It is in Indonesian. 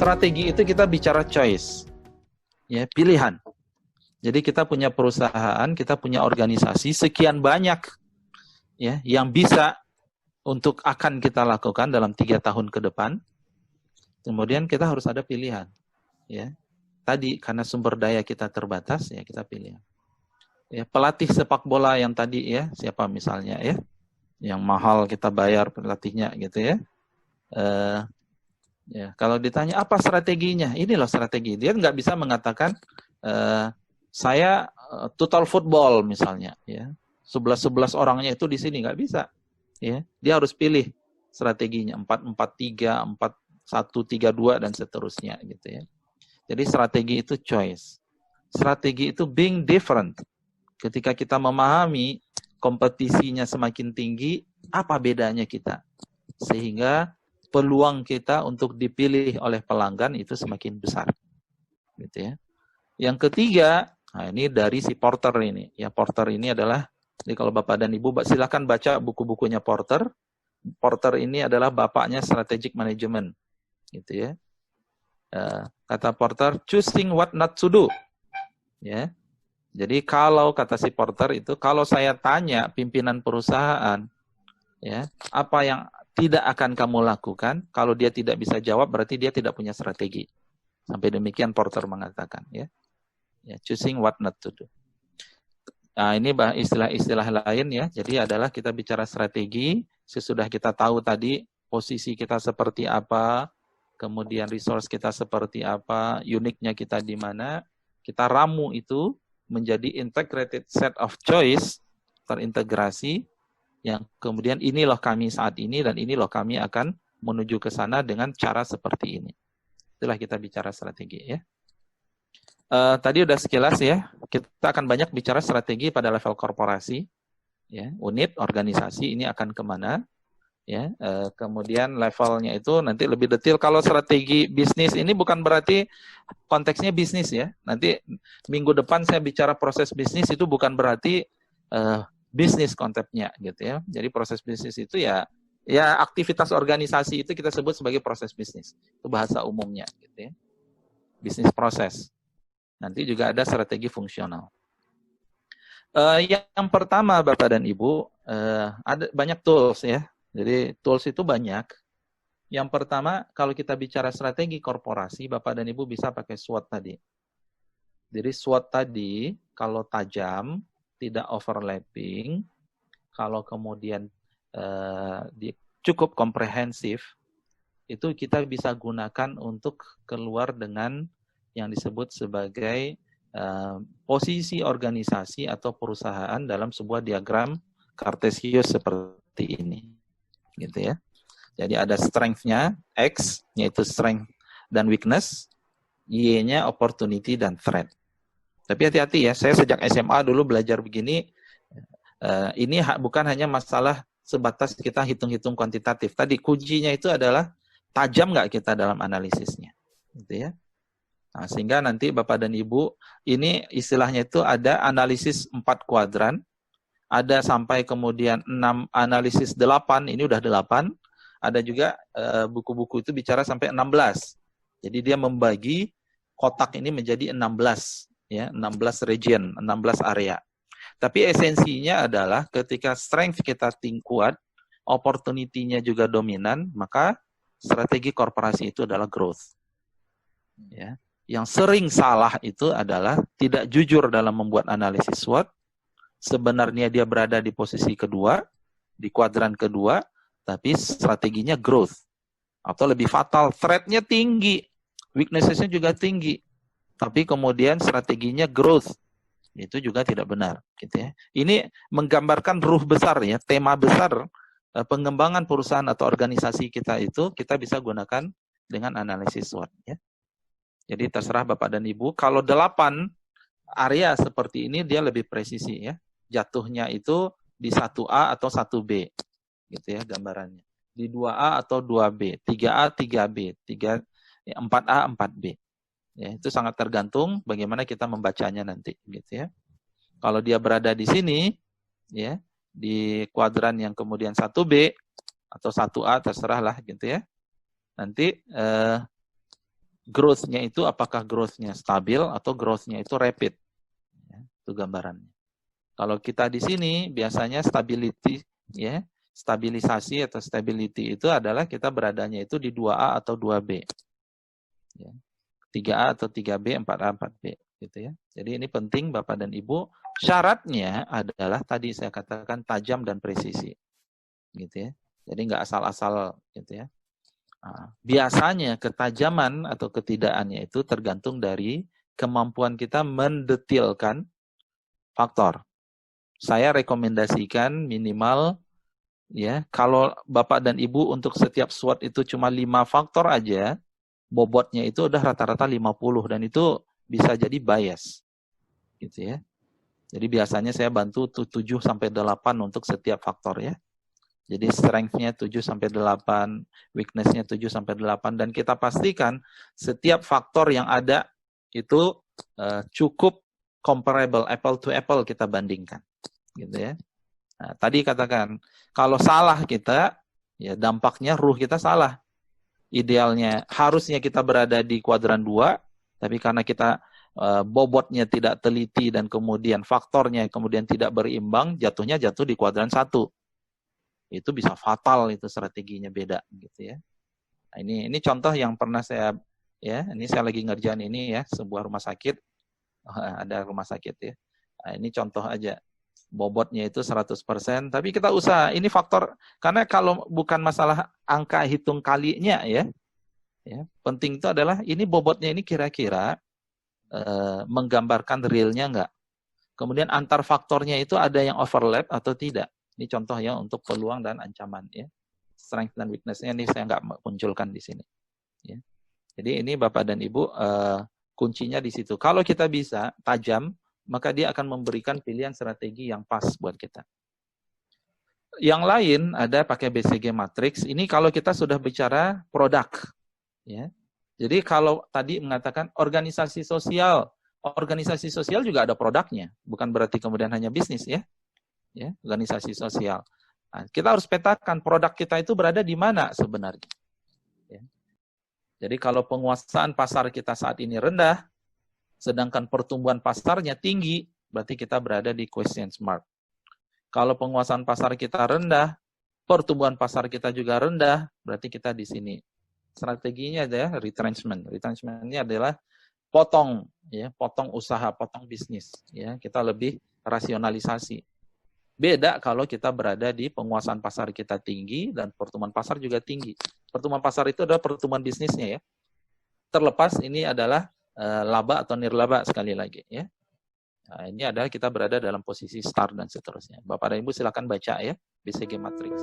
Strategi itu kita bicara choice, ya, pilihan. Jadi kita punya perusahaan, kita punya organisasi sekian banyak, ya, yang bisa untuk akan kita lakukan dalam 3 tahun ke depan. Kemudian kita harus ada pilihan, ya. Tadi karena sumber daya kita terbatas, ya kita pilih. Ya, pelatih sepak bola yang tadi, ya, siapa misalnya, ya, yang mahal kita bayar pelatihnya gitu, ya. Ya, kalau ditanya apa strateginya, ini loh strategi. Dia nggak bisa mengatakan saya total football misalnya, ya, 11 orangnya itu di sini, nggak bisa, ya. Dia harus pilih strateginya 4-4-3, 4-1-3-2 dan seterusnya gitu, ya. Jadi strategi itu choice. Strategi itu being different. Ketika kita memahami kompetisinya semakin tinggi, apa bedanya kita? Sehingga peluang kita untuk dipilih oleh pelanggan itu semakin besar. Gitu, ya. Yang ketiga, nah ini dari si Porter ini. Ya, Porter ini adalah, jadi kalau Bapak dan Ibu silakan baca buku-bukunya Porter. Porter ini adalah bapaknya strategic management. Gitu, ya. Kata Porter, choosing what not to do. Ya. Jadi kalau kata si Porter itu, kalau saya tanya pimpinan perusahaan, ya, apa yang tidak akan kamu lakukan, kalau dia tidak bisa jawab berarti dia tidak punya strategi. Sampai demikian Porter mengatakan, ya. Ya, choosing what not to do. Nah, ini istilah-istilah lain, ya. Jadi adalah kita bicara strategi, sesudah kita tahu tadi posisi kita seperti apa, kemudian resource kita seperti apa, uniknya kita di mana, kita ramu itu menjadi integrated set of choice, terintegrasi, yang kemudian ini loh kami saat ini dan ini loh kami akan menuju ke sana dengan cara seperti ini. Itulah kita bicara strategi, ya. Tadi udah sekilas, ya. Kita akan banyak bicara strategi pada level korporasi, ya, unit, organisasi ini akan kemana. Ya, kemudian levelnya itu nanti lebih detail. Kalau strategi bisnis ini bukan berarti konteksnya bisnis, ya. Nanti minggu depan saya bicara proses bisnis itu bukan berarti bisnis konsepnya gitu, ya. Jadi proses bisnis itu ya aktivitas organisasi itu kita sebut sebagai proses bisnis. Itu bahasa umumnya gitu, ya. Bisnis proses. Nanti juga ada strategi fungsional. Yang pertama Bapak dan Ibu, ada banyak tools, ya. Jadi tools itu banyak. Yang pertama, kalau kita bicara strategi korporasi, Bapak dan Ibu bisa pakai SWOT tadi. Jadi SWOT tadi, kalau tajam, tidak overlapping, kalau kemudian cukup komprehensif, itu kita bisa gunakan untuk keluar dengan yang disebut sebagai posisi organisasi atau perusahaan dalam sebuah diagram Cartesius seperti ini. Gitu, ya. Jadi ada strength-nya, X, yaitu strength dan weakness, Y-nya opportunity dan threat. Tapi hati-hati, ya, saya sejak SMA dulu belajar begini, ini bukan hanya masalah sebatas kita hitung-hitung kuantitatif. Tadi kuncinya itu adalah tajam nggak kita dalam analisisnya. Gitu, ya. Nah, sehingga nanti Bapak dan Ibu, ini istilahnya itu ada analisis 4 kuadran, ada sampai kemudian 6 analisis 8, ini udah 8. Ada juga buku-buku itu bicara sampai 16. Jadi dia membagi kotak ini menjadi 16, ya, 16 region, 16 area. Tapi esensinya adalah ketika strength kita kuat, opportunity-nya juga dominan, maka strategi korporasi itu adalah growth. Ya. Yang sering salah itu adalah tidak jujur dalam membuat analisis SWOT. Sebenarnya dia berada di posisi kedua, di kuadran kedua, tapi strateginya growth. Atau lebih fatal, threat-nya tinggi, weakness-nya juga tinggi, tapi kemudian strateginya growth. Itu juga tidak benar. Gitu, ya. Ini menggambarkan ruh besar, ya, tema besar pengembangan perusahaan atau organisasi kita itu kita bisa gunakan dengan analisis SWOT. Ya. Jadi terserah Bapak dan Ibu, kalau 8 area seperti ini dia lebih presisi, ya. Jatuhnya itu di 1A atau 1B, gitu, ya, gambarannya. Di 2A atau 2B, 3A, 3B, 4A, 4B. Ya, itu sangat tergantung bagaimana kita membacanya nanti, gitu, ya. Kalau dia berada di sini, ya, di kuadran yang kemudian 1B atau 1A, terserahlah, gitu, ya. Nanti growth-nya itu apakah growth-nya stabil atau growth-nya itu rapid. Ya, itu gambarannya. Kalau kita di sini biasanya stability, ya, stabilisasi atau stability itu adalah kita beradanya itu di 2A atau 2B. Ya. 3A atau 3B, 4A, 4B. Gitu ya. Jadi ini penting Bapak dan Ibu. Syaratnya adalah tadi saya katakan tajam dan presisi. Gitu ya. Jadi nggak asal-asal gitu ya. Nah, biasanya ketajaman atau ketidakannya itu tergantung dari kemampuan kita mendetilkan faktor. Saya rekomendasikan minimal ya, kalau Bapak dan Ibu untuk setiap SWOT itu cuma 5 faktor aja, bobotnya itu udah rata-rata 50 dan itu bisa jadi bias. Gitu ya. Jadi biasanya saya bantu 7 sampai 8 untuk setiap faktor ya. Jadi strength-nya 7 sampai 8, weakness-nya 7 sampai 8 dan kita pastikan setiap faktor yang ada itu cukup comparable, apple to apple kita bandingkan. Gitu ya. Nah, tadi katakan kalau salah kita ya dampaknya ruh kita salah. Idealnya harusnya kita berada di kuadran 2, tapi karena kita bobotnya tidak teliti dan kemudian faktornya kemudian tidak berimbang, jatuhnya jatuh di kuadran 1. Itu bisa fatal, itu strateginya beda gitu ya. Nah, ini contoh yang pernah saya ya, ini saya lagi ngerjain ini ya, sebuah rumah sakit. Ada rumah sakit ya. Nah, ini contoh aja. Bobotnya itu 100%, tapi kita usaha. Ini faktor, karena kalau bukan masalah angka hitung kalinya ya, penting itu adalah ini bobotnya ini kira-kira menggambarkan realnya enggak. Kemudian antar faktornya itu ada yang overlap atau tidak. Ini contoh ya untuk peluang dan ancaman ya. Strength dan weakness-nya ini saya enggak munculkan di sini. Ya. Jadi ini Bapak dan Ibu kuncinya di situ. Kalau kita bisa tajam, maka dia akan memberikan pilihan strategi yang pas buat kita. Yang lain ada pakai BCG Matrix. Ini kalau kita sudah bicara produk. Ya. Jadi kalau tadi mengatakan organisasi sosial juga ada produknya. Bukan berarti kemudian hanya bisnis ya. Ya, organisasi sosial. Nah, kita harus petakan produk kita itu berada di mana sebenarnya. Ya. Jadi kalau penguasaan pasar kita saat ini rendah, sedangkan pertumbuhan pasarnya tinggi, berarti kita berada di question mark. Kalau penguasaan pasar kita rendah, pertumbuhan pasar kita juga rendah, berarti kita di sini. Strateginya adalah retrenchment. Retrenchment-nya adalah potong usaha, potong bisnis. Ya, kita lebih rasionalisasi. Beda kalau kita berada di penguasaan pasar kita tinggi dan pertumbuhan pasar juga tinggi. Pertumbuhan pasar itu adalah pertumbuhan bisnisnya ya. Terlepas ini adalah laba atau nirlaba sekali lagi ya. Nah, ini adalah kita berada dalam posisi start dan seterusnya. Bapak dan Ibu silakan baca ya BCG Matrix.